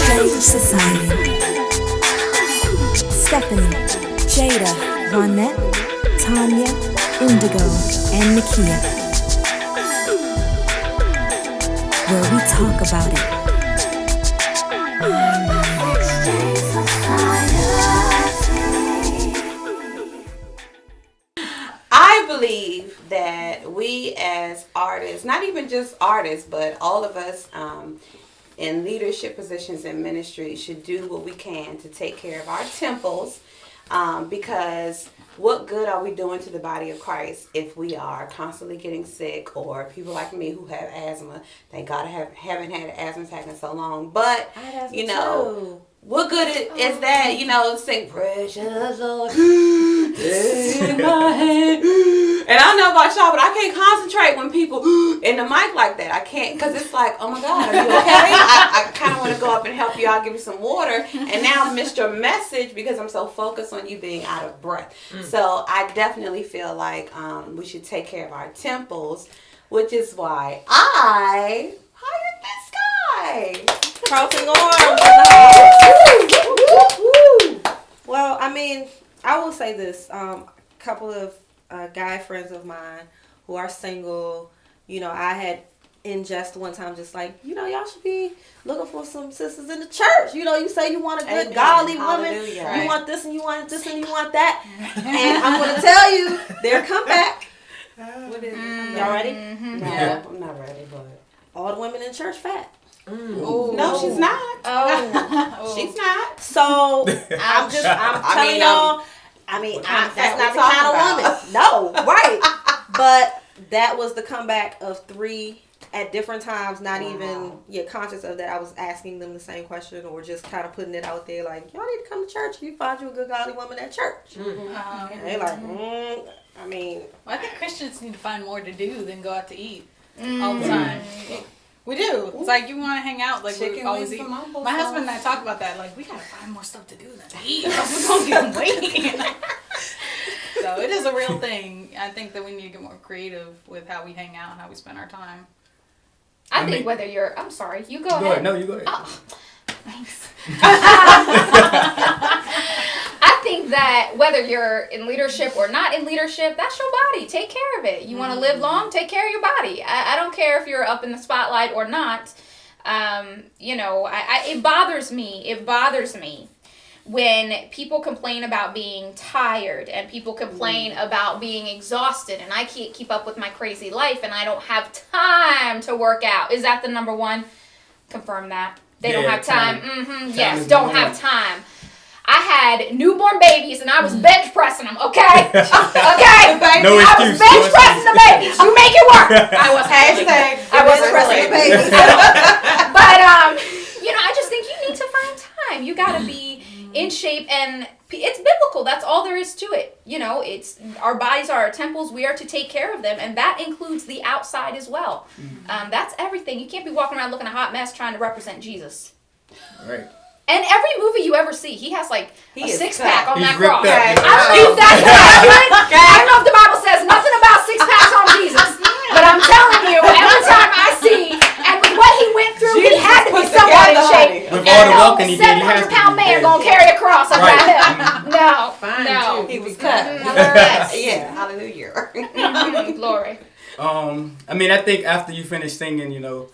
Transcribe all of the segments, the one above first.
Slave Society. Stephanie, Jada, Ronette, Tanya, Indigo, and Nakia. Where we talk about it. I believe that we as artists, not even just artists, but all of us in leadership positions in ministry should do what we can to take care of our temples, because what good are we doing to the body of Christ if we are constantly getting sick, or people like me who have asthma? Thank God I haven't had an asthma attack in so long, but you know, too. What good is that? You know, sing precious Lord in my hand. And I don't know about y'all, but I can't concentrate when people in the mic like that. I can't, because it's like, oh my God, are you okay? I kind of want to go up and help you. I'll give you some water. And now I missed your message because I'm so focused on you being out of breath. So I definitely feel like we should take care of our temples, which is why I hired this guy. Crossing arms. Well, I mean, I will say this. A couple of guy friends of mine who are single, you know, I had in jest one time just like, you know, y'all should be looking for some sisters in the church. You know, you say you want a good godly woman. Right. You want this and you want this and you want that. And I'm going to tell you, their comeback. What is it? Y'all ready? Mm-hmm. No, Yeah. I'm not ready, but all the women in church fat. No, she's not. Oh, she's not. So I'm telling y'all. I mean, that's not the kind of woman. No, right. But that was the comeback of 3 at different times. Not even conscious of that. I was asking them the same question, or just kind of putting it out there, like, y'all need to come to church. You find you a good godly woman at church. Mm-hmm. And they like, I mean, well, I think Christians need to find more to do than go out to eat all the time. We do. It's like you want to hang out, like we always eat. My husband and I talk about that. Like, we gotta find more stuff to do than to eat. We're gonna get weight. So it is a real thing. I think that we need to get more creative with how we hang out and how we spend our time. I think whether you're, I'm sorry, you go ahead. No, you go ahead. Oh, thanks. I think that whether you're in leadership or not in leadership, that's your body. Take care of it. You want to live long? Take care of your body. I don't care if you're up in the spotlight or not. You know, it bothers me. It bothers me when people complain about being tired and people complain about being exhausted, and I can't keep up with my crazy life and I don't have time to work out. Is that the number one? Confirm that. They don't have time. Yes, don't have time. I had newborn babies and I was bench pressing them, okay? Okay? No I was bench pressing the babies. You make it work. I was pressing the babies. But, you know, I just think you need to find time. You got to be in shape, and it's biblical. That's all there is to it. You know, it's our bodies are our temples. We are to take care of them, and that includes the outside as well. That's everything. You can't be walking around looking a hot mess trying to represent Jesus. Right. And every movie you ever see, he has like a six-pack on that cross. I don't know if that's accurate. I don't know if the Bible says nothing about six-packs on Jesus. But I'm telling you, every time I see, and with what he went through, he had to be somewhat in shape. With all the walking he did, he has to 700-pound man gonna carry a cross up that hill. No. He was cut. Yeah, hallelujah. Glory. I mean, I think after you finish singing, you know,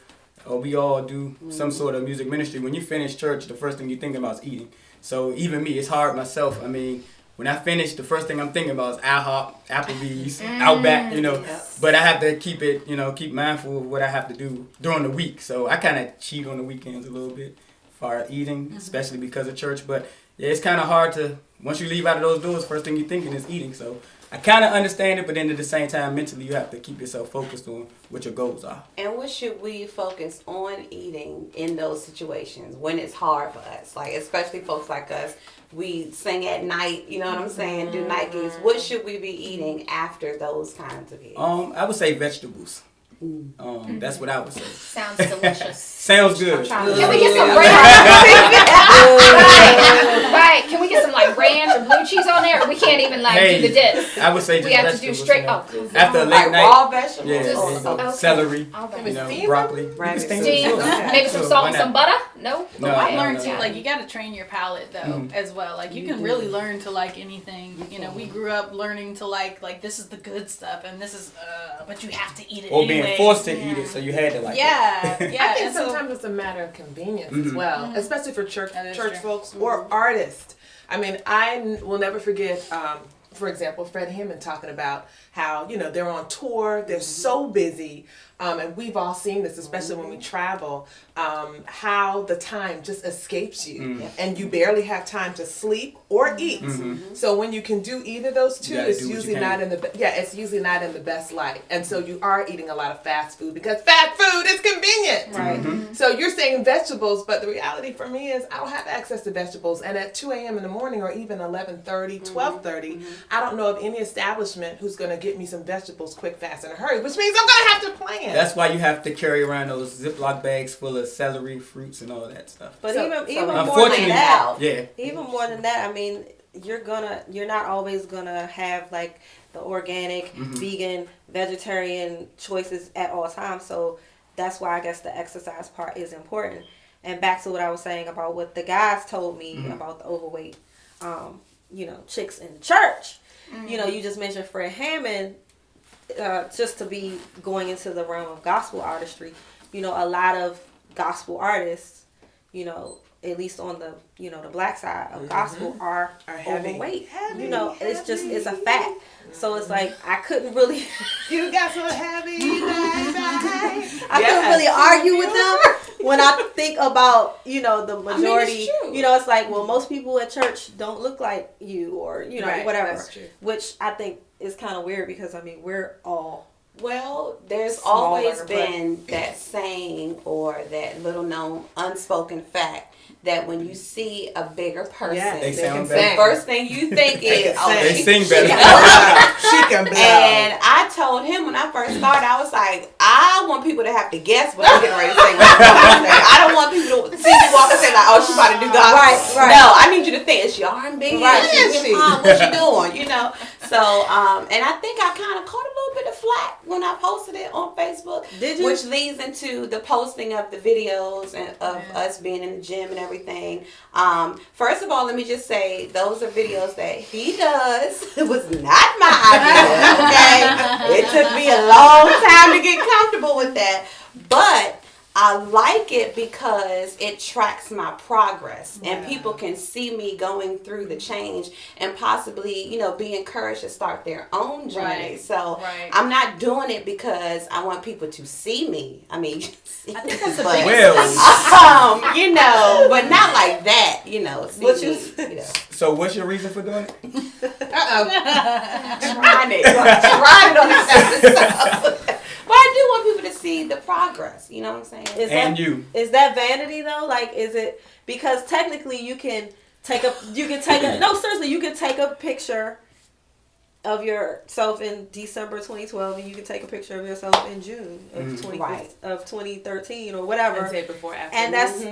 we all do some sort of music ministry. When you finish church, the first thing you think about is eating. So even me, it's hard myself. I mean, when I finish, the first thing I'm thinking about is IHOP, Applebee's, Outback, you know. But I have to keep it, you know, keep mindful of what I have to do during the week. So I kind of cheat on the weekends a little bit as far as eating, especially because of church. But yeah, it's kind of hard to, once you leave out of those doors, first thing you're thinking is eating. So I kind of understand it, but then at the same time, mentally, you have to keep yourself focused on what your goals are. And what should we focus on eating in those situations when it's hard for us? Like, especially folks like us, we sing at night, you know what I'm saying, do night gigs. What should we be eating after those kinds of gigs? I would say vegetables. That's what I would say. Sounds delicious. Sounds good. Can we get some ranch? Right. Can we get some like ranch or blue cheese on there? Or we can't even like do the dips. I would say just we have to do straight. After a late Like night. raw vegetables. Yeah, Okay. celery. Steam Broccoli. Steam. Maybe some salt and some butter. No. But I've learned too, like you got to train your palate though as well. Like you can really learn to like anything. You know, we grew up learning to like this is the good stuff and this is but you have to eat it. Or anyway. being forced to eat it, so you had to like. Yeah. I think sometimes it's a matter of convenience as well, especially for church folks or artists. I mean, I will never forget, for example, Fred Hammond talking about how, they're on tour, they're so busy, and we've all seen this, especially when we travel, how the time just escapes you, and you barely have time to sleep or eat. So when you can do either of those two, it's usually not in the best light, and so you are eating a lot of fast food because fast food is convenient. Right. So you're saying vegetables, but the reality for me is I don't have access to vegetables, and at 2 a.m. in the morning or even 11:30, 12:30, I don't know of any establishment who's going to get me some vegetables quick, fast, in a hurry, which means I'm going to have to plan. That's why you have to carry around those Ziploc bags full of celery, fruits, and all that stuff. But even more than unfortunately, that, even more than that, I mean, you're not always gonna have like the organic, vegan, vegetarian choices at all times. So that's why I guess the exercise part is important. And back to what I was saying about what the guys told me about the overweight, chicks in the church. You just mentioned Fred Hammond. Just to be going into the realm of gospel artistry, a lot of gospel artists, at least on the the black side of gospel are overweight. Heavy, it's a fact. So it's like I couldn't really you got so heavy I couldn't really argue with them when I think about the majority. It's like, well, most people at church don't look like you, or whatever. That's true. Which I think is kind of weird because we're all. Well, there's Smaller, always been that saying or that little known unspoken fact that when you see a bigger person, they sound the better. first thing you think is, they sing better. She can blow. And I told him when I first started, I was like, I want people to have to guess what I'm getting ready to say. I don't want people to see me walk and say like, oh, she's about to do gospel. Right. No, I need you to think, is she R&B? Right. Is she hip-hop? What she doing? So, and I think I kind of caught a little bit of flack when I posted it on Facebook. Did you? Which leads into the posting of the videos and of us being in the gym and everything. First of all, let me just say those are videos that he does. It was not my idea, okay? It took me a long time to get comfortable with that. But I like it because it tracks my progress and people can see me going through the change and possibly, be encouraged to start their own journey. Right. So I'm not doing it because I want people to see me. I mean, I think that's the best. But not like that, see me. So what's your reason for doing it? Trying it on this episode. But I do want people to see the progress. You know what I'm saying? Is that vanity though? Like, is it because technically you can take a picture of yourself in December 2012 and you can take a picture of yourself in June of 2013 or whatever. And say before, after. And that's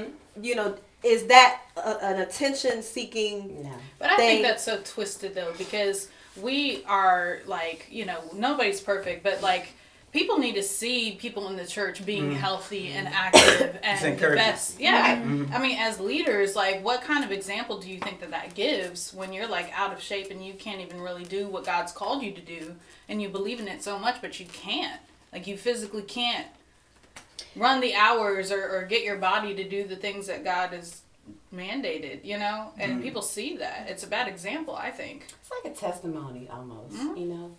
is that an attention seeking? No. But I think that's so twisted though, because we are like, nobody's perfect, but like people need to see people in the church being healthy and active and the best. Yeah. I mean, as leaders, like what kind of example do you think that gives when you're like out of shape and you can't even really do what God's called you to do and you believe in it so much, but you can't. Like you physically can't run the hours or get your body to do the things that God has mandated, and people see that. It's a bad example, I think. It's like a testimony almost,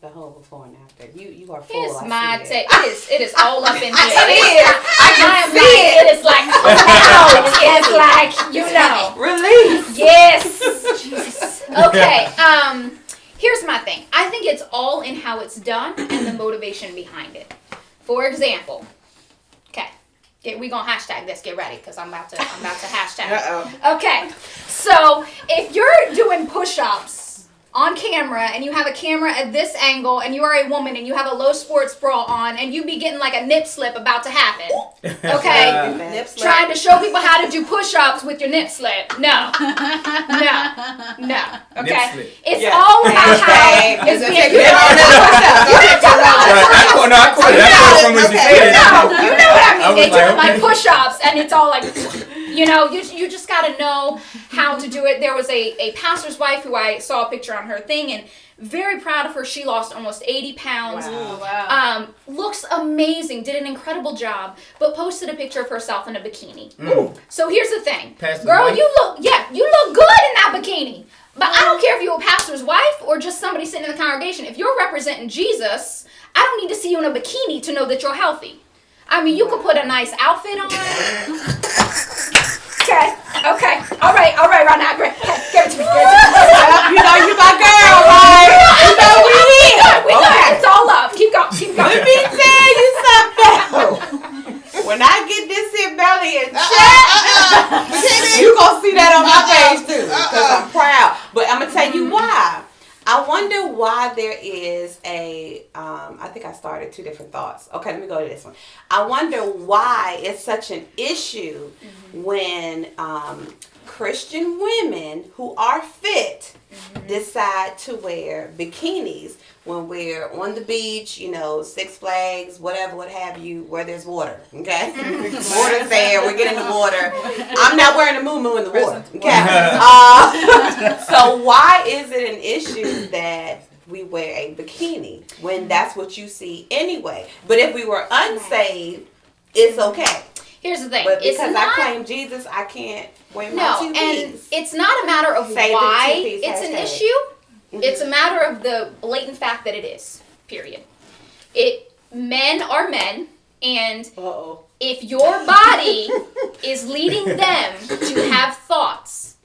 the whole before and after. You are full. It's my take. It is all up in here. It is. I can see it. It is like out. It's like, release. Yes. Jesus. Okay. Here's my thing. I think it's all in how it's done and the motivation behind it. For example, we're going to hashtag this. Get ready, because I'm about to hashtag. Uh-oh. Okay. So, if you're doing push-ups on camera and you have a camera at this angle and you are a woman and you have a low sports bra on and you be getting like a nip slip about to happen. Okay? Nip slip. Trying to show people how to do push-ups with your nip slip. No. Okay? It's all about how it's being No, I quit it. You know what I mean. They do like push-ups and it's all like, you just got to know how to do it. There was a pastor's wife who I saw a picture on her thing and very proud of her. She lost almost 80 pounds. Wow. Looks amazing. Did an incredible job. But posted a picture of herself in a bikini. So here's the thing. Pastor's Girl, wife? you look good in that bikini. But I don't care if you're a pastor's wife or just somebody sitting in the congregation. If you're representing Jesus, I don't need to see you in a bikini to know that you're healthy. I mean, you could put a nice outfit on. Okay. All right, Ron. Give it to me. You know you my girl, right? You know we here. We know it's all love. Keep going. Let me tell you something. When I get this here belly in check, you gonna see that on my face too, because I'm proud. But I'm gonna tell you why. I wonder why there is I think I started two different thoughts. Okay, let me go to this one. I wonder why it's such an issue when Christian women who are fit decide to wear bikinis when we're on the beach, Six Flags, whatever, what have you, where there's water, okay? Water's there, we're getting the water. I'm not wearing a moo-moo in the water, okay? So why is it an issue that we wear a bikini when that's what you see anyway? But if we were unsaved, it's okay. Here's the thing. But because I claim Jesus, I can't wear my two-piece. And it's not a matter of why it's an issue. It's a matter of the blatant fact that it is. Period. Men are men, and if your body is leading them to have thoughts,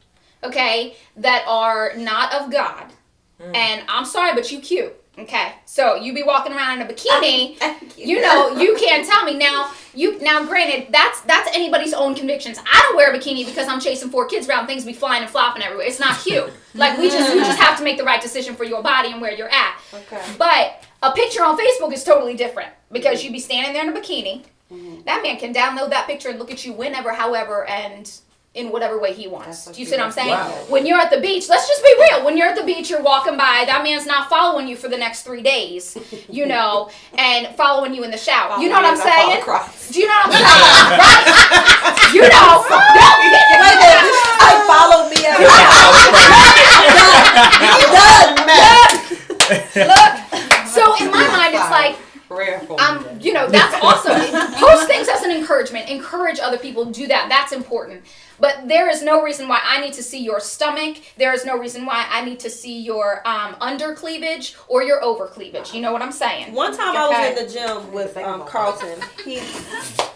okay, that are not of God, and I'm sorry, but you cute. Okay, so you be walking around in a bikini, you can't tell me. Now, granted, that's anybody's own convictions. I don't wear a bikini because I'm chasing 4 kids around, things be flying and flopping everywhere. It's not cute. Like, you just have to make the right decision for your body and where you're at. Okay. But a picture on Facebook is totally different because you be standing there in a bikini. That man can download that picture and look at you whenever, however, and in whatever way he wants. Do you see what I'm saying? Wow. When you're at the beach, let's just be real. When you're at the beach, you're walking by, that man's not following you for the next 3 days, and following you in the shower. You know what I'm saying? Do you know what I'm saying? Right? Follow me. Look. So in my mind, it's like, that's awesome. Post things as an encouragement. Encourage other people to do that. That's important. But there is no reason why I need to see your stomach. There is no reason why I need to see your under cleavage or your over cleavage. You know what I'm saying? One time I was in the gym with Carlton.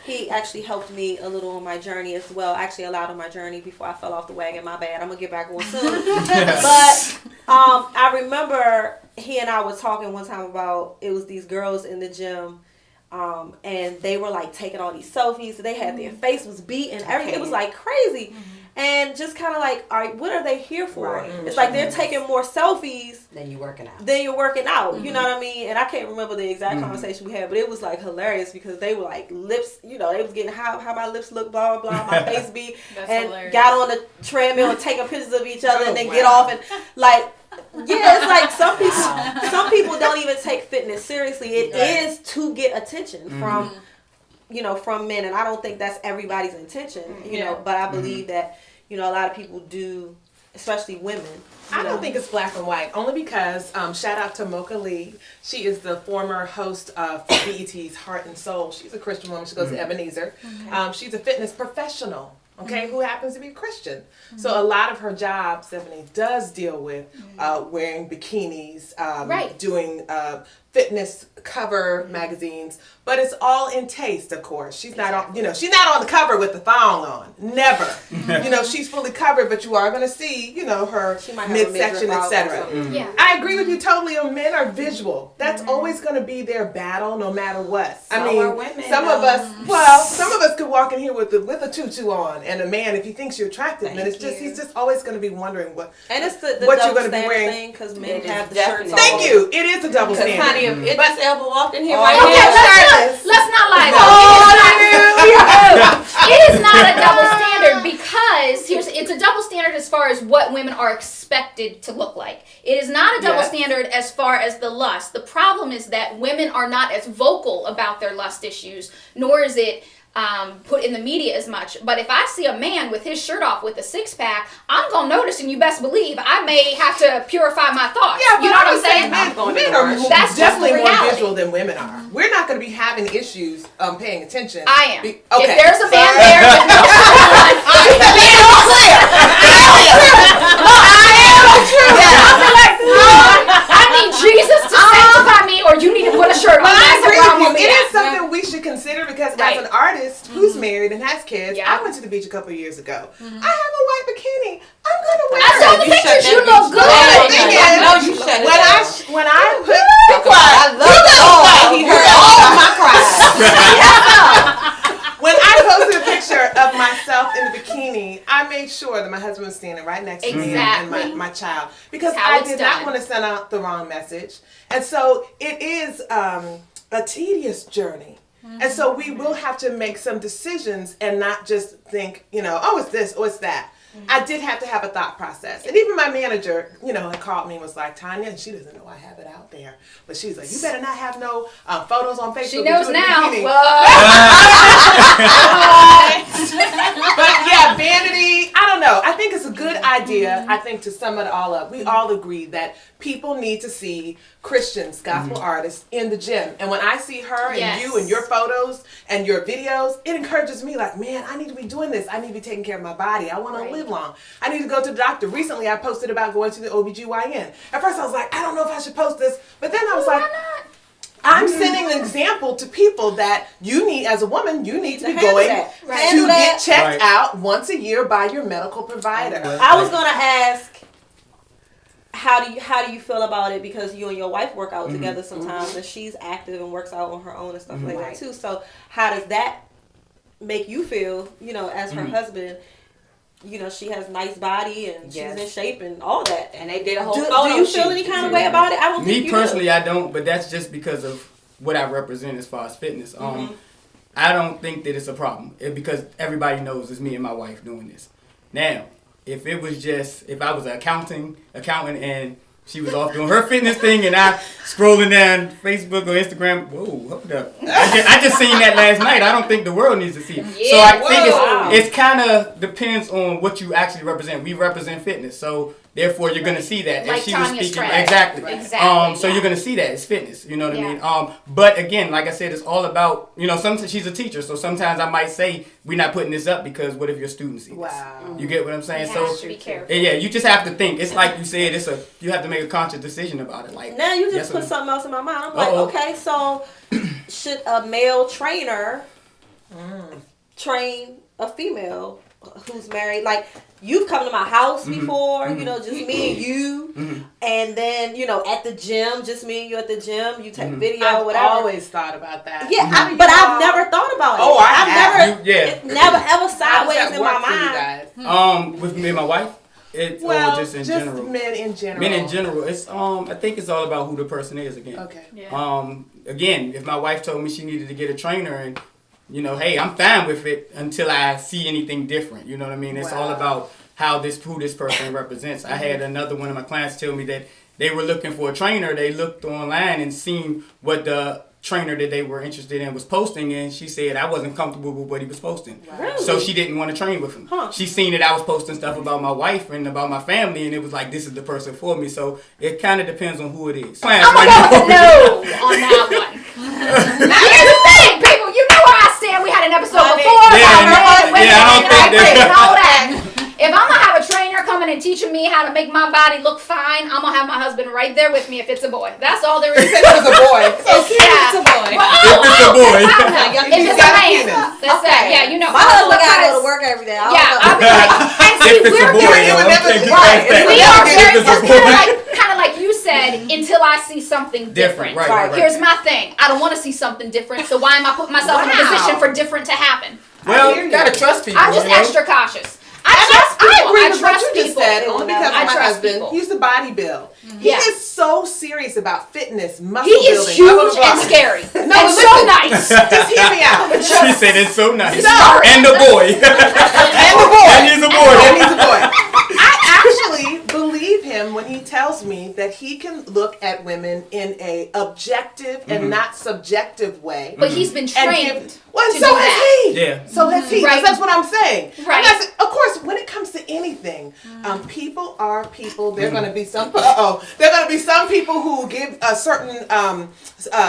He actually helped me a little on my journey as well. Actually, a lot on my journey before I fell off the wagon. My bad. I'm going to get back on soon. But I remember he and I were talking one time about, it was these girls in the gym. And they were like taking all these selfies. They had their face was beat and everything. It was like crazy. And just kind of like, all right, what are they here for? Right. It's like they're taking more selfies than you're working out. You know what I mean? And I can't remember the exact conversation we had, but it was like hilarious because they were like lips, they was getting how my lips look, blah, blah, blah, my face be. And hilarious. Got on the treadmill and taking pictures of each other and then get off and like, yeah, it's like some people don't even take fitness seriously. It is to get attention from men, and I don't think that's everybody's intention, but I believe that, a lot of people do, especially women. I don't think it's black and white, only because, shout out to Mocha Lee. She is the former host of BET's Heart and Soul. She's a Christian woman. She goes to Ebenezer. Okay. She's a fitness professional. Okay, who happens to be Christian. So a lot of her job, Stephanie, does deal with wearing bikinis, doing fitness cover magazines, but it's all in taste, of course. She's not on, she's not on the cover with the thong on. Never. She's fully covered, but you are going to see, her midsection, etc. Yeah. I agree with you totally. Men are visual. That's always going to be their battle, no matter what. Some are women, some of us could walk in here with a tutu on, and a man, if he thinks you're attractive, then he's just always going to be wondering what. And it's the what double you're going to be wearing. thing because men have the shirts. Thank you. It is a double standard. Honey, if Idris Elba walked in here Okay, right now, let's not lie. It is not a double standard because it's a double standard as far as what women are expected to look like. It is not a double standard as far as the lust. The problem is that women are not as vocal about their lust issues, nor is it put in the media as much. But if I see a man with his shirt off with a six-pack, I'm going to notice, and you best believe I may have to purify my thoughts. Yeah, you know what I'm saying? Men are That's definitely just the more reality. visual than women are. We're not going to be having issues paying attention. I am. Okay. If there's a man there with no I need Jesus to sanctify me, or you need to put a shirt on. I That's the agree problem with you. with It that. is something we should consider because Right. as an artist who's married and has kids, Yeah. I went to the beach a couple of years ago. I have a white bikini. I'm gonna wear I saw it. the pictures. You look good. you shut it When down. when I put I love the Lord. He heard all of my cries. when I posted a picture of myself in the bikini, I made sure that my husband was standing right next to me and my child because That's how I it's did done. not want to send out the wrong message. And so it is a tedious journey. And so we will have to make some decisions and not just think, oh, it's this or it's that. I did have to have a thought process. And even my manager, had called me and was like, Tanya, and she doesn't know I have it out there. But she's like, you better not have no photos on Facebook. She knows now. But yeah, vanity, I don't know. I think it's a good idea. I think to sum it all up, we all agree that people need to see Christians, gospel artists in the gym. And when I see her and you and your photos and your videos, it encourages me like, man, I need to be doing this. I need to be taking care of my body. I want to live long. I need to go to the doctor. Recently, I posted about going to the OBGYN. At first, I was like, I don't know if I should post this. But then I was like, I'm sending an example to people that you need, as a woman, you need to be going to get checked out once a year by your medical provider. I was gonna ask, how do you feel about it? Because you and your wife work out together sometimes, and she's active and works out on her own and stuff like that too. So how does that make you feel? As her husband. She has nice body and she's in shape and all that. And they did a whole do photo you shoot. feel any kind of way about it? I don't think Me you personally, do. I don't, but that's just because of what I represent as far as fitness. I don't think that it's a problem because everybody knows it's me and my wife doing this. Now, if I was an accountant and she was off doing her fitness thing and I scrolling down Facebook or Instagram, whoa, hold up. I just seen that last night. I don't think the world needs to see it. Yeah, so I think it's kind of depends on what you actually represent. We represent fitness, so therefore you're going to see that. Like and she Tanya's was speaking track. exactly. So you're going to see that it's fitness. You know what I mean? But again, like I said, it's all about, sometimes she's a teacher, so sometimes I might say we're not putting this up because what if your students see this? You get what I'm saying? You So have to be careful. yeah, you just have to think. It's like you said, you have to make a conscious decision about it. Like Now you just yes put or no. something else in my mind. I'm like, okay, so should a male trainer train a female who's married? Like, you've come to my house before, just me and you, and then at the gym, just me and you at the gym. You take video, I've whatever. always thought about that. Yeah, but I've never thought about it. Oh, I've never ever sideways How does that in my work for you mind. guys? With me and my wife, or just in general. Men in general. Men in general, it's I think it's all about who the person is again. Okay. Yeah. Again, if my wife told me she needed to get a trainer and hey, I'm fine with it until I see anything different. You know what I mean? It's all about who this person represents. I had another one of my clients tell me that they were looking for a trainer. They looked online and seen what the trainer that they were interested in was posting, and she said I wasn't comfortable with what he was posting. Really? So she didn't want to train with him. She seen that I was posting stuff about my wife and about my family, and it was like, this is the person for me. So it kind of depends on who it is. I'm gonna go with no on that one. Now here's the thing, people. You know where I stand. We had an episode before about men, women, I don't think and all that. If I'm gonna have a trainer coming and teaching me how to make my body look fine, I'm gonna have my husband right there with me if it's a boy. That's all there is. If it's a boy. It's a boy. If it's a boy. If it's a man. That's that. Yeah, you know. My husband gotta go to work every day. Yeah, I'll be like, and see, If it's a boy, we're I'm taking right. that. We are very, If it's a it's boy. kind of like you said, until I see something different. Right. Here's my thing. I don't want to see something different, so why am I putting myself in a position for different to happen? Well, gotta trust people. I'm just extra cautious. I agree with what trust you just people. said, only because I my trust husband, people. he's the body build. He Yeah. is so serious about fitness, muscle He building. is huge blah, blah, blah. and scary. No, and listen, so nice. Just hear me out. She said it's so nice. No. And the boy. And the boy. And he's a boy. And he's a boy. I actually believe him when he tells me that he can look at women in a objective and not subjective way. But he's been And trained. well, to so do has that. he. Yeah. So has he. Right. That's what I'm saying. Right. And of course, when it comes to anything, people are people. There are going to be some. There are going to be some people who give a certain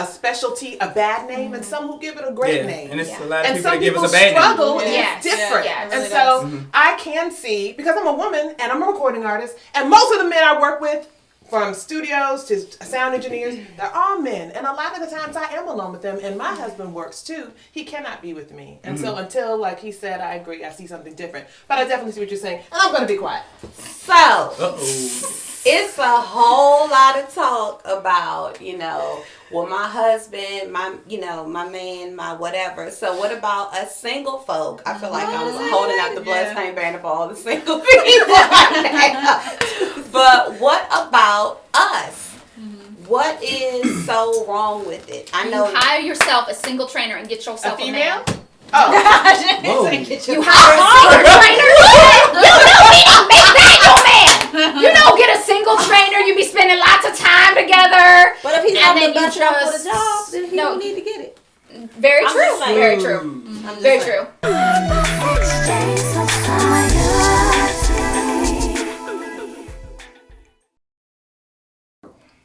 specialty a bad name, and some who give it a great name. And it's a lot of And people some that give people us a bad struggle, name. and Yes. it's different. Yeah, it and really so I can see, because I'm a woman and I'm a recording artist, and most of the men I work with, from studios to sound engineers, they're all men. And a lot of the times I am alone with them, and my husband works too. He cannot be with me. And so until, like he said, I agree, I see something different. But I definitely see what you're saying, and I'm going to be quiet. So, it's a whole lot of talk about, well, my husband, my man, my whatever. So what about us single folk? I feel like I was holding out the bloodstained banner for all the single people. But what about us? What is so wrong with it? I know. You hire yourself a single trainer and get yourself a female? man. Oh, Whoa. You hire a single trainer. You know he don't make that your man. You don't get a single trainer. You be spending lots of time together. But if he's and on then the you bus stop for just the job, then he don't need to get it. Very I'm true. just saying. Very true. Very true.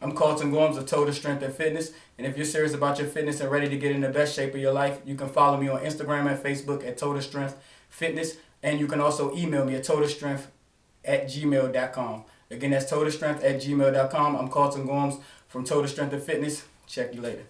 I'm Carlton Gorms of Total Strength and Fitness, and if you're serious about your fitness and ready to get in the best shape of your life, you can follow me on Instagram and Facebook at Total Strength Fitness, and you can also email me at totalstrength@gmail.com. Again, that's totalstrength@gmail.com. I'm Carlton Gorms from Total Strength and Fitness. Check you later.